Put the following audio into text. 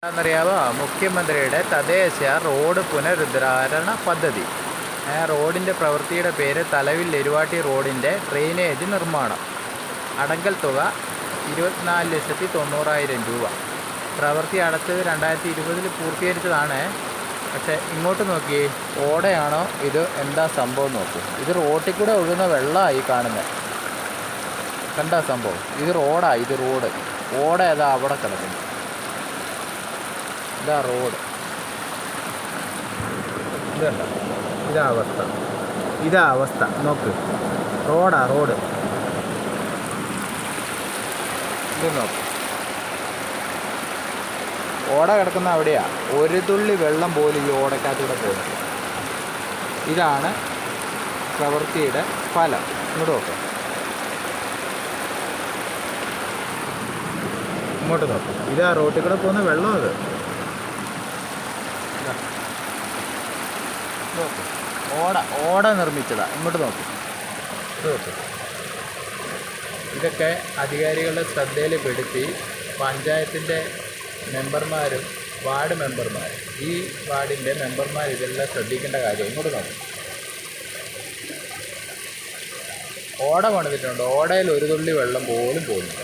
എന്താണെന്നറിയാമോ? മുഖ്യമന്ത്രിയുടെ തദ്ദേശ റോഡ് പുനരുദ്ധാരണ പദ്ധതി. റോഡിൻ്റെ പ്രവൃത്തിയുടെ പേര് തലവിൽ എരുവാട്ടി റോഡിൻ്റെ ഡ്രെയിനേജ് നിർമ്മാണം. അടങ്കൽ തുക 24,90,000 രൂപ. പ്രവൃത്തി അടച്ചത് 2020 പൂർത്തീകരിച്ചതാണ്. പക്ഷേ ഇങ്ങോട്ട് നോക്കി, ഓടയാണോ ഇത്, എന്താ സംഭവം നോക്കൂ. ഇത് റോട്ടിൽ കൂടെ ഒഴുകുന്ന വെള്ളമായി കാണുന്നത്. കണ്ട സംഭവം? ഇത് റോഡാണ്. ഇത് റോഡ്. ഓട ഏതാ അവിടെ കിടക്കുന്നു. ഇതാ റോഡ്. ഇതല്ല, ഇതാ അവസ്ഥ നോക്ക്. റോഡ്. ഇത് നോക്ക്. ഓട കിടക്കുന്ന അവിടെയാ. ഒരു തുള്ളി വെള്ളം പോലും ഈ ഓടക്കകത്തൂടെ പോകുന്നത്. ഇതാണ് പ്രവൃത്തിയുടെ ഫലം. ഇങ്ങോട്ട് നോക്ക്. ഇങ്ങോട്ട് നോക്ക്. ഇതാ റോട്ടിൽ കൂടെ പോകുന്ന വെള്ളം. അത് നോക്ക്. ഓട നിർമ്മിച്ചതാ. ഇങ്ങോട്ട് നോക്ക്. ഇതൊക്കെ അധികാരികളുടെ ശ്രദ്ധയിൽപ്പെടുത്തി പഞ്ചായത്തിൻ്റെ മെമ്പർമാരും വാർഡ് മെമ്പർമാരും, ഈ വാർഡിൻ്റെ മെമ്പർമാർ ഇതെല്ലാം ശ്രദ്ധിക്കേണ്ട കാര്യം. ഇങ്ങോട്ട് നോക്കും. ഓട പണിതിട്ടുണ്ട്. ഓടയിൽ ഒരു തുള്ളി വെള്ളം പോലും പോകുന്നില്ല.